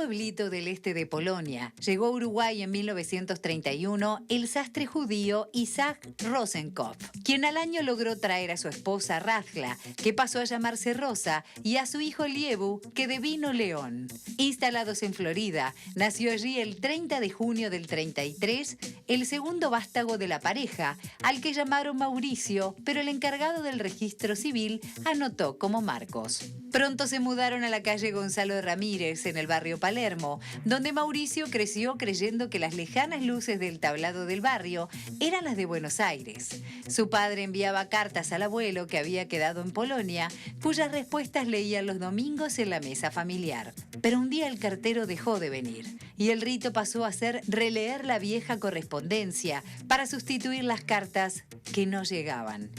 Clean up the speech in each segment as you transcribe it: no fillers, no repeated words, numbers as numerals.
pueblito del este de Polonia llegó a Uruguay en 1931 el sastre judío Isaac Rosenkopf, quien al año logró traer a su esposa Radhla, que pasó a llamarse Rosa, y a su hijo Liebu, que devino León. Instalados en Florida, nació allí el 30 de junio del 33 el segundo vástago de la pareja, al que llamaron Mauricio, pero el encargado del registro civil anotó como Marcos. Pronto se mudaron a la calle Gonzalo Ramírez, en el barrio Palermo, donde Mauricio creció creyendo que las lejanas luces del tablado del barrio eran las de Buenos Aires. Su padre enviaba cartas al abuelo, que había quedado en Polonia, cuyas respuestas leían los domingos en la mesa familiar. Pero un día el cartero dejó de venir y el rito pasó a ser releer la vieja correspondencia para sustituir las cartas que no llegaban.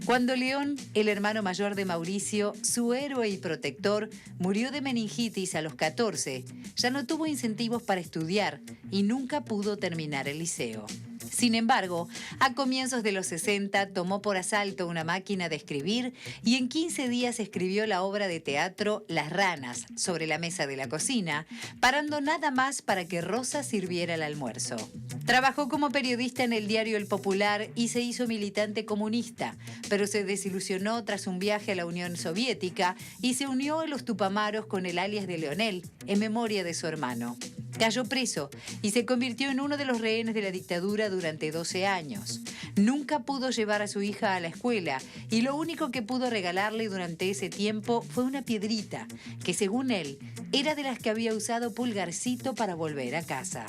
Cuando León, el hermano mayor de Mauricio, su héroe y protector, murió de meningitis a los 14, ya no tuvo incentivos para estudiar y nunca pudo terminar el liceo. Sin embargo, a comienzos de los 60 tomó por asalto una máquina de escribir y en 15 días escribió la obra de teatro Las ranas sobre la mesa de la cocina, parando nada más para que Rosa sirviera el almuerzo. Trabajó como periodista en el diario El Popular y se hizo militante comunista, pero se desilusionó tras un viaje a la Unión Soviética y se unió a los Tupamaros con el alias de Leonel, en memoria de su hermano. Cayó preso y se convirtió en uno de los rehenes de la dictadura durante 12 años. Nunca pudo llevar a su hija a la escuela y lo único que pudo regalarle durante ese tiempo fue una piedrita, que según él era de las que había usado Pulgarcito para volver a casa.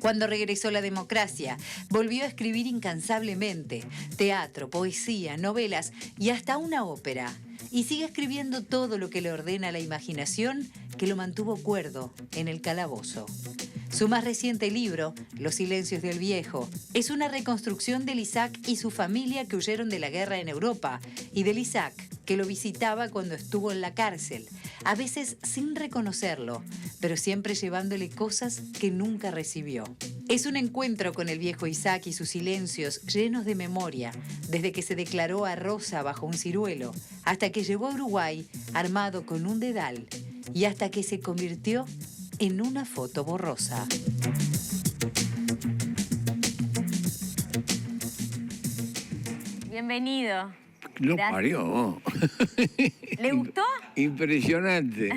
Cuando regresó la democracia, volvió a escribir incansablemente: teatro, poesía, novelas y hasta una ópera. Y sigue escribiendo todo lo que le ordena la imaginación, que lo mantuvo cuerdo en el calabozo. Su más reciente libro, Los silencios del viejo, es una reconstrucción del Isaac y su familia que huyeron de la guerra en Europa, y del Isaac que lo visitaba cuando estuvo en la cárcel, a veces sin reconocerlo, pero siempre llevándole cosas que nunca recibió. Es un encuentro con el viejo Isaac y sus silencios llenos de memoria, desde que se declaró a Rosa bajo un ciruelo, hasta que llegó a Uruguay armado con un dedal, y hasta que se convirtió en una foto borrosa. Bienvenido. Lo parió. ¿Le gustó? Impresionante.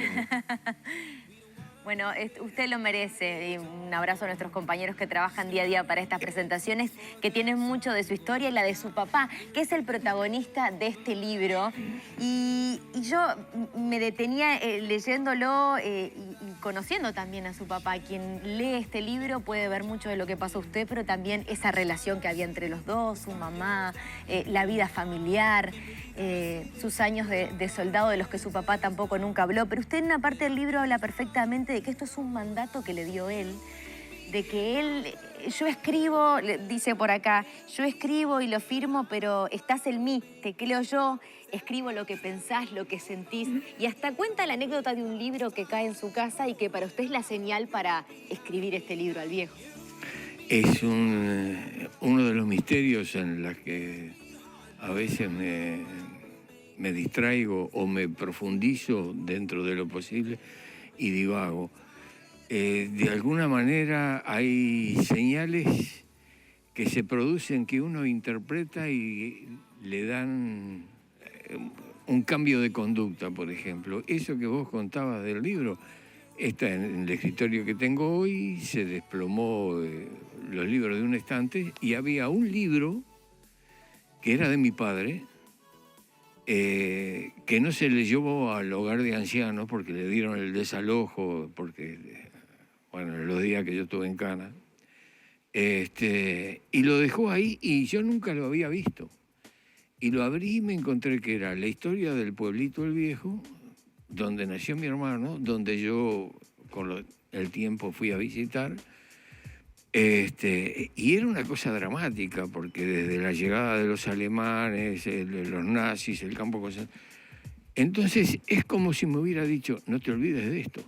Bueno, usted lo merece. Y un abrazo a nuestros compañeros que trabajan día a día para estas presentaciones, que tienen mucho de su historia y la de su papá, que es el protagonista de este libro. Y yo me detenía leyéndolo y conociendo también a su papá. Quien lee este libro puede ver mucho de lo que pasó a usted, pero también esa relación que había entre los dos, su mamá, la vida familiar, sus años de soldado, de los que su papá tampoco nunca habló. Pero usted en una parte del libro habla perfectamente de que esto es un mandato que le dio él, de que él, yo escribo, dice por acá, yo escribo y lo firmo, pero estás en mí, te creo yo, escribo lo que pensás, lo que sentís, y hasta cuenta la anécdota de un libro que cae en su casa y que para usted es la señal para escribir este libro al viejo. Es uno de los misterios en los que a veces me distraigo o me profundizo dentro de lo posible y divago. De alguna manera hay señales que se producen, que uno interpreta y le dan un cambio de conducta, por ejemplo. Eso que vos contabas del libro está en el escritorio que tengo hoy, se desplomó los libros de un estante y había un libro que era de mi padre, que no se le llevó al hogar de ancianos porque le dieron el desalojo, porque, bueno, los días que yo estuve en Cana, y lo dejó ahí y yo nunca lo había visto. Y lo abrí y me encontré que era la historia del pueblito El Viejo, donde nació mi hermano, donde yo con el tiempo fui a visitar. Y era una cosa dramática, porque desde la llegada de los alemanes, los nazis, el campo de concentración. Entonces es como si me hubiera dicho, no te olvides de esto.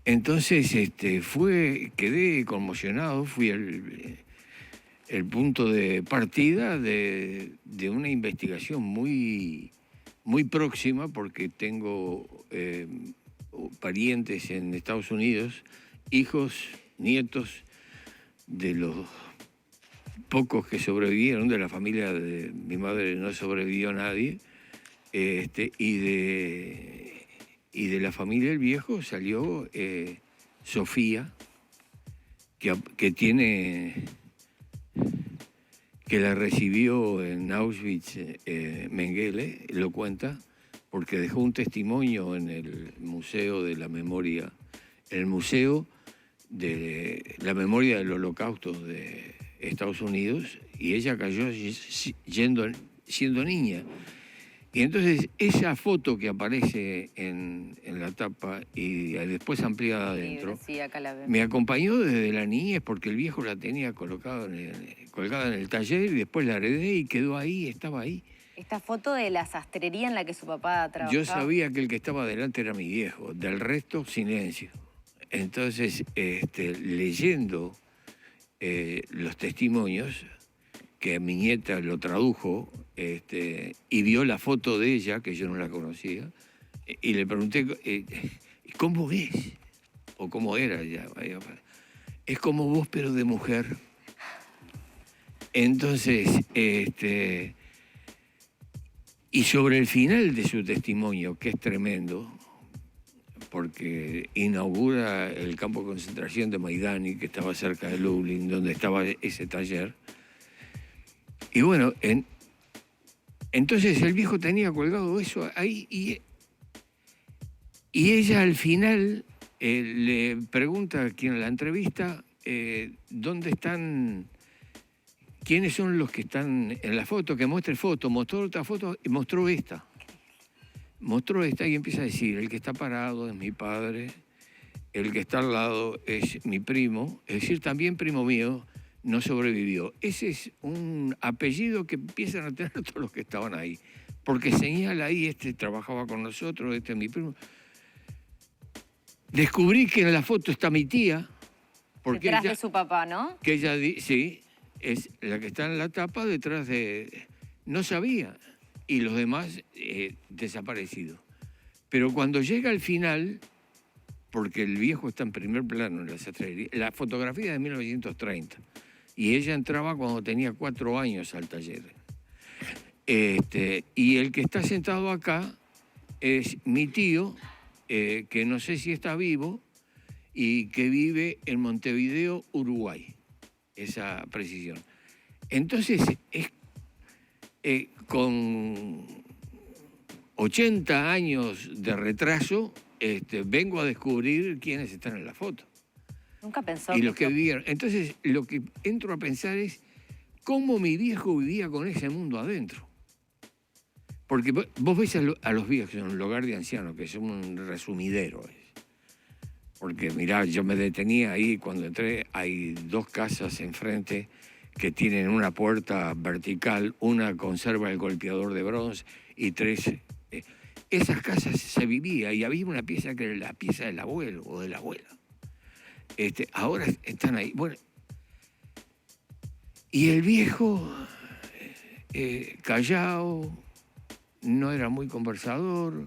Entonces quedé conmocionado, fui el punto de partida de una investigación muy, muy próxima, porque tengo parientes en Estados Unidos, hijos, nietos de los pocos que sobrevivieron. De la familia de mi madre no sobrevivió nadie, y de la familia del viejo salió Sofía, que la recibió en Auschwitz, Mengele, lo cuenta, porque dejó un testimonio en el Museo de la Memoria, el Museo de la Memoria del Holocausto de Estados Unidos, y ella cayó siendo niña. Y entonces esa foto que aparece en la tapa y después ampliada adentro, sí, acá la vemos, me acompañó desde la niñez, porque el viejo la tenía colgada en el taller, y después la heredé y quedó ahí, estaba ahí. Esta foto de la sastrería en la que su papá trabajaba. Yo sabía que el que estaba delante era mi viejo, del resto silencio. Entonces, leyendo los testimonios, que mi nieta lo tradujo, y vio la foto de ella, que yo no la conocía, y le pregunté, ¿cómo es? O cómo era ella. Es como vos, pero de mujer. Entonces, y sobre el final de su testimonio, que es tremendo, porque inaugura el campo de concentración de Maidani, que estaba cerca de Lublin, donde estaba ese taller. Y bueno, entonces el viejo tenía colgado eso ahí, y ella al final le pregunta a quien la entrevista, ¿dónde están? ¿Quiénes son los que están en la foto? Que muestre foto. Mostró otra foto y mostró esta. Mostró esta y empieza a decir, el que está parado es mi padre, el que está al lado es mi primo, es decir, también primo mío, no sobrevivió. Ese es un apellido que empiezan a tener todos los que estaban ahí, porque señala ahí, trabajaba con nosotros, es mi primo. Descubrí que en la foto está mi tía, porque detrás de su papá, ¿no? Que ella, sí, es la que está en la tapa detrás de... No sabía, y los demás desaparecidos. Pero cuando llega al final, porque el viejo está en primer plano en la sastrería, la fotografía es de 1930, y ella entraba cuando tenía 4 años al taller. Y el que está sentado acá es mi tío, que no sé si está vivo, y que vive en Montevideo, Uruguay. Esa precisión. Entonces, con 80 años de retraso, vengo a descubrir quiénes están en la foto. Nunca pensó y los que vivieron. Entonces, lo que entro a pensar es cómo mi viejo vivía con ese mundo adentro. Porque vos ves a los viejos en un hogar de ancianos, que son un resumidero. Porque, mirá, yo me detenía ahí cuando entré, hay 2 casas enfrente que tienen una puerta vertical, una conserva el golpeador de bronce y 3... esas casas se vivía y había una pieza que era la pieza del abuelo o de la abuela. Ahora están ahí. Bueno, y el viejo, callado, no era muy conversador,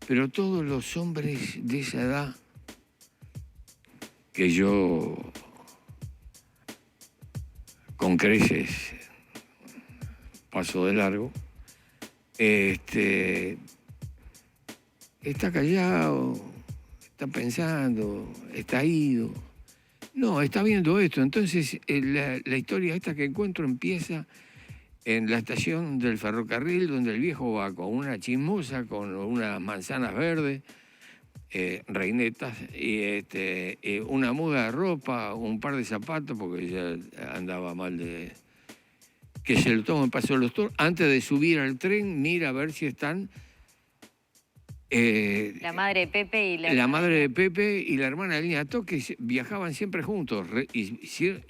pero todos los hombres de esa edad que yo con creces paso de largo, está callado, está pensando, está ido. No, está viendo esto. Entonces, la historia esta que encuentro empieza en la estación del ferrocarril, donde el viejo va con una chismosa, con unas manzanas verdes, reinetas, y una muda de ropa, un par de zapatos, porque ya andaba mal de... que se lo toma en Paso de los Toros. Antes de subir al tren, mira a ver si están... la madre de Pepe y la madre de Pepe y la hermana de Niñato, que viajaban siempre juntos. Y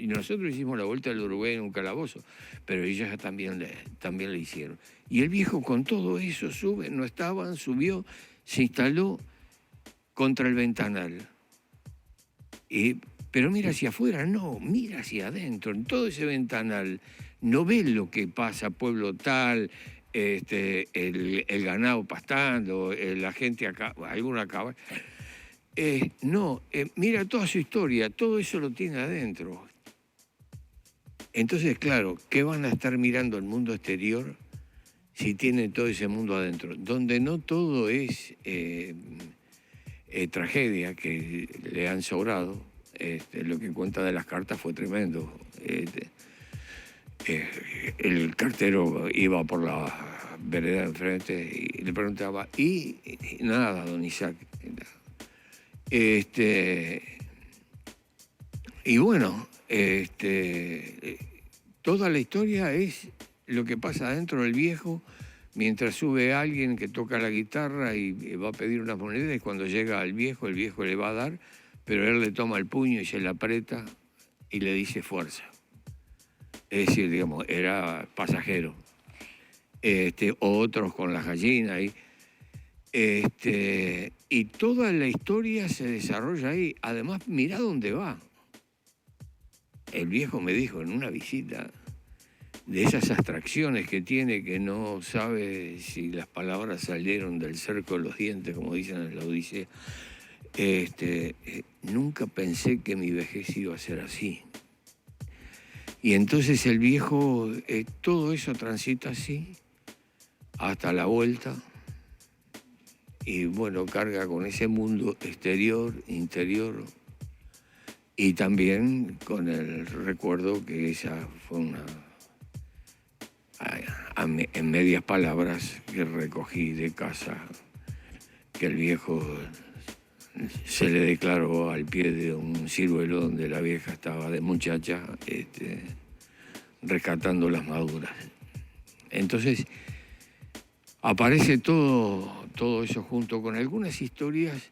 nosotros hicimos la vuelta del Uruguay en un calabozo, pero ellas también le hicieron. Y el viejo con todo eso sube, no estaban, subió, se instaló contra el ventanal. Pero mira hacia afuera, no, mira hacia adentro. En todo ese ventanal no ves lo que pasa, pueblo tal, el ganado pastando, la gente acá, alguna acá. No, mira toda su historia, todo eso lo tiene adentro. Entonces, claro, ¿qué van a estar mirando el mundo exterior si tienen todo ese mundo adentro? Donde no todo es tragedia que le han sobrado. Lo que cuenta de las cartas fue tremendo. El cartero iba por la vereda de enfrente y le preguntaba, y nada, don Isaac. Y bueno, toda la historia es lo que pasa adentro del viejo mientras sube alguien que toca la guitarra y va a pedir una moneda, y cuando llega el viejo le va a dar, pero él le toma el puño y se le aprieta y le dice fuerza. Es decir, digamos, era pasajero. Otros con las gallinas. Y toda la historia se desarrolla ahí. Además, mirá dónde va. El viejo me dijo en una visita de esas abstracciones que tiene, que no sabe si las palabras salieron del cerco de los dientes, como dicen en la Odisea. Nunca pensé que mi vejez iba a ser así. Y entonces el viejo, todo eso transita así, hasta la vuelta. Y bueno, carga con ese mundo exterior, interior, y también con el recuerdo que esa fue una, en medias palabras, que recogí de casa, que el viejo se le declaró al pie de un ciruelo donde la vieja estaba de muchacha, rescatando las maduras. Entonces, aparece todo eso junto con algunas historias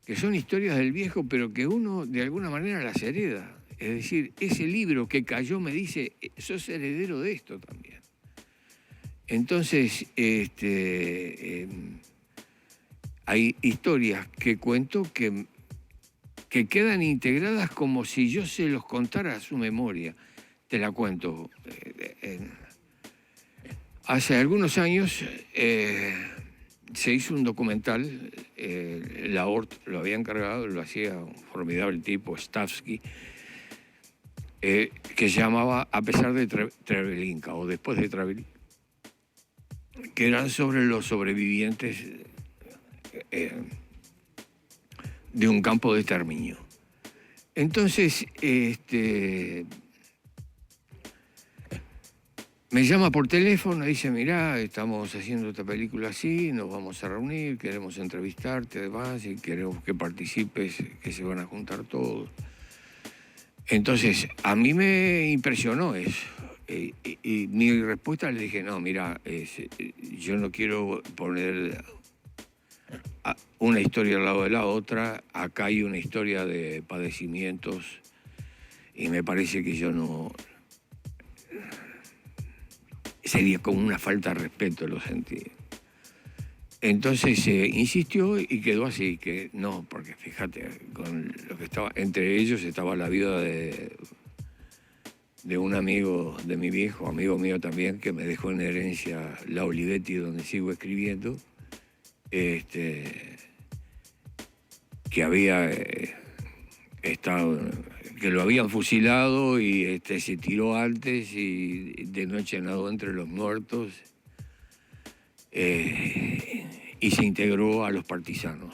que son historias del viejo, pero que uno de alguna manera las hereda. Es decir, ese libro que cayó me dice, sos heredero de esto también. Entonces, hay historias que cuento que quedan integradas como si yo se los contara a su memoria. Te la cuento. Hace algunos años se hizo un documental, la ORT lo había encargado, lo hacía un formidable tipo, Stavsky, que se llamaba A pesar de Treblinka, o Después de Treblinka, que eran sobre los sobrevivientes de un campo de exterminio. Entonces, me llama por teléfono y dice, mirá, estamos haciendo esta película así, nos vamos a reunir, queremos entrevistarte además y queremos que participes, que se van a juntar todos. Entonces, a mí me impresionó eso. Y mi respuesta le dije, no, mirá, yo no quiero poner una historia al lado de la otra, acá hay una historia de padecimientos y me parece que yo no... Sería como una falta de respeto, lo sentí. Entonces insistió y quedó así, que no, porque fíjate, con lo que estaba, entre ellos estaba la viuda de un amigo de mi viejo, amigo mío también, que me dejó en herencia la Olivetti, donde sigo escribiendo, que había estado, que lo habían fusilado y se tiró antes y de noche nadó entre los muertos, y se integró a los partisanos.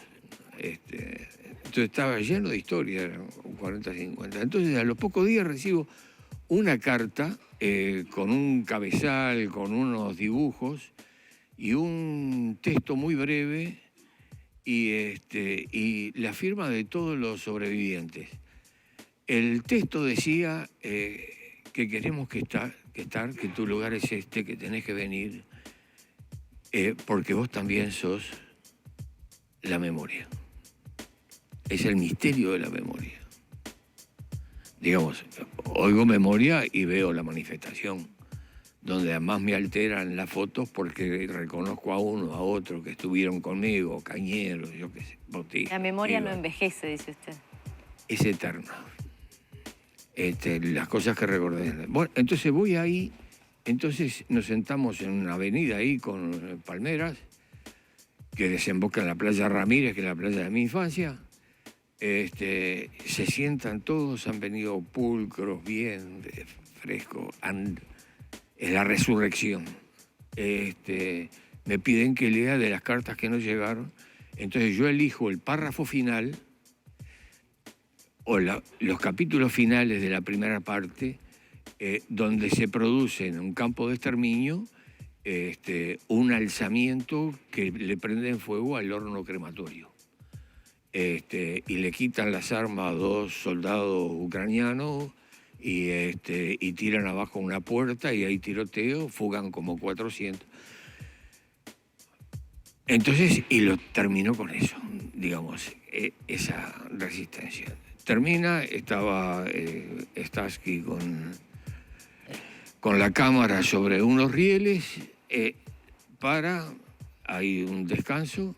Entonces estaba lleno de historias, eran 40, 50. Entonces a los pocos días recibo una carta con un cabezal, con unos dibujos y un texto muy breve y la firma de todos los sobrevivientes. El texto decía que queremos que tu lugar es este, que tenés que venir, porque vos también sos la memoria. Es el misterio de la memoria. Digamos, oigo memoria y veo la manifestación, donde además me alteran las fotos porque reconozco a uno, a otro que estuvieron conmigo, Cañeros, yo qué sé, Botija. La memoria no envejece, dice usted. Es eterna. Las cosas que recordé. Bueno, entonces voy ahí, entonces nos sentamos en una avenida ahí con palmeras, que desemboca en la playa Ramírez, que es la playa de mi infancia, se sientan todos, han venido pulcros, bien, frescos, es la resurrección. Me piden que lea de las cartas que nos llegaron, entonces yo elijo el párrafo final o los capítulos finales de la primera parte, donde se produce en un campo de exterminio un alzamiento que le prenden fuego al horno crematorio. Y le quitan las armas a 2 soldados ucranianos y tiran abajo una puerta y hay tiroteo, fugan como 400. Entonces, y lo terminó con eso, digamos, esa resistencia. Termina, estaba Starsky con la cámara sobre unos rieles, hay un descanso,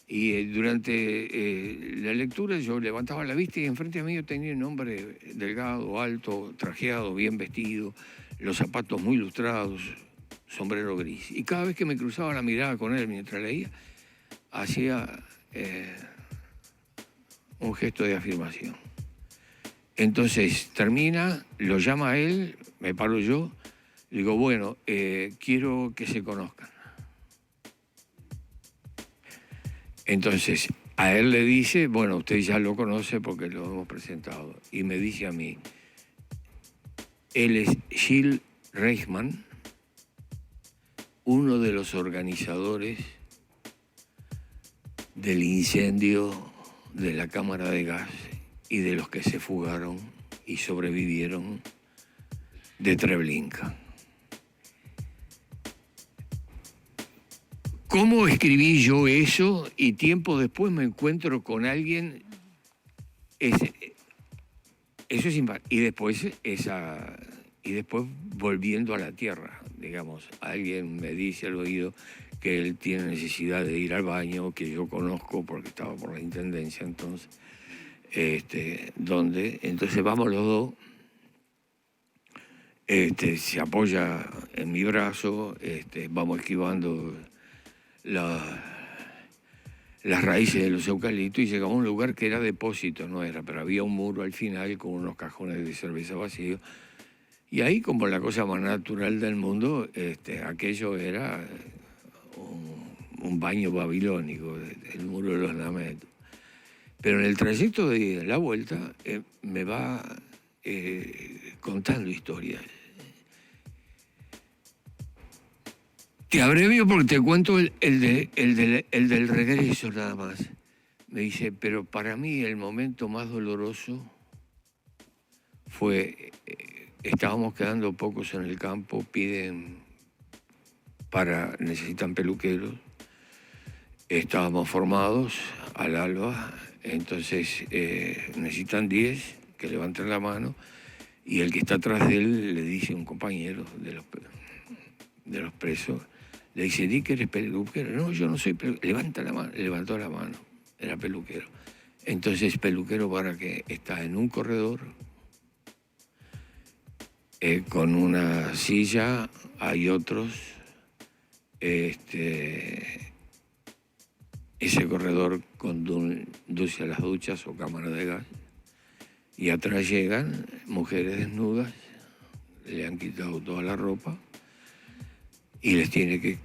y durante la lectura yo levantaba la vista y enfrente a mí yo tenía un hombre delgado, alto, trajeado, bien vestido, los zapatos muy lustrados, sombrero gris. Y cada vez que me cruzaba la mirada con él mientras leía, hacía un gesto de afirmación. Entonces termina, lo llama a él, me paro yo, le digo, bueno, quiero que se conozcan. Entonces, a él le dice, bueno, usted ya lo conoce porque lo hemos presentado. Y me dice a mí, él es Gilles Reichmann, uno de los organizadores del incendio de la cámara de gas y de los que se fugaron y sobrevivieron de Treblinka. ¿Cómo escribí yo eso? Y tiempo después me encuentro con alguien. Eso es y después volviendo a la tierra, digamos, alguien me dice al oído que él tiene necesidad de ir al baño, que yo conozco porque estaba por la intendencia entonces, entonces vamos los dos, se apoya en mi brazo, vamos esquivando las raíces de los eucaliptos y llegamos a un lugar que era depósito, no era, pero había un muro al final con unos cajones de cerveza vacíos. Y ahí, como la cosa más natural del mundo, aquello era un baño babilónico, el muro de los lamentos. Pero en el trayecto de la vuelta me va contando historias. Te abrevio porque te cuento el del regreso nada más. Me dice, pero para mí el momento más doloroso fue, estábamos quedando pocos en el campo, necesitan peluqueros, estábamos formados al alba, entonces necesitan 10 que levanten la mano y el que está atrás de él le dice a un compañero de los presos, le dice, di que eres peluquero. No, yo no soy peluquero. Levanta la mano. Levantó la mano. Era peluquero. Entonces, peluquero para que está en un corredor con una silla, hay otros. Ese corredor conduce a las duchas o cámaras de gas. Y atrás llegan mujeres desnudas, le han quitado toda la ropa. Y les tiene que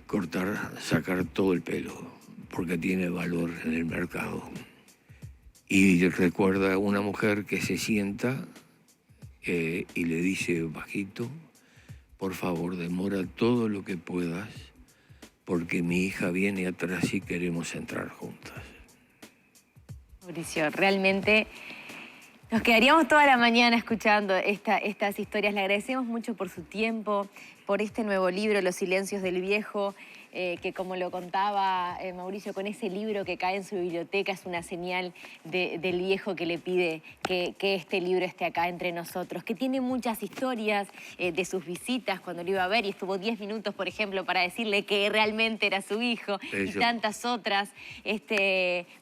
sacar todo el pelo, porque tiene valor en el mercado. Y recuerda a una mujer que se sienta y le dice bajito, por favor, demora todo lo que puedas, porque mi hija viene atrás y queremos entrar juntas. Mauricio, realmente nos quedaríamos toda la mañana escuchando estas historias. Le agradecemos mucho por su tiempo, por este nuevo libro, Los silencios del viejo, que como lo contaba Mauricio, con ese libro que cae en su biblioteca es una señal del viejo que le pide que este libro esté acá entre nosotros, que tiene muchas historias de sus visitas cuando lo iba a ver y estuvo 10 minutos, por ejemplo, para decirle que realmente era su hijo. Eso. Y tantas otras.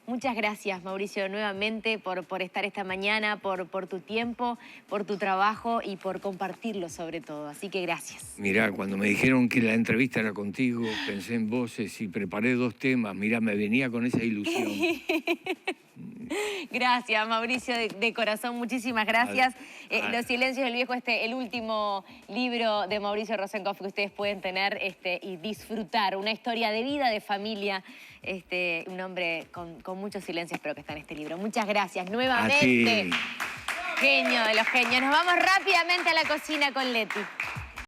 Muchas gracias, Mauricio, nuevamente por estar esta mañana, por tu tiempo, por tu trabajo y por compartirlo sobre todo. Así que gracias. Mirá, cuando me dijeron que la entrevista era contigo, pensé en voces y preparé 2 temas. Mirá, me venía con esa ilusión. Gracias, Mauricio, de corazón, muchísimas gracias. Los silencios del viejo, el último libro de Mauricio Rosenkopf que ustedes pueden tener y disfrutar. Una historia de vida, de familia. Un hombre con muchos silencios, pero que está en este libro. Muchas gracias nuevamente. Genio de los genios. Nos vamos rápidamente a la cocina con Leti.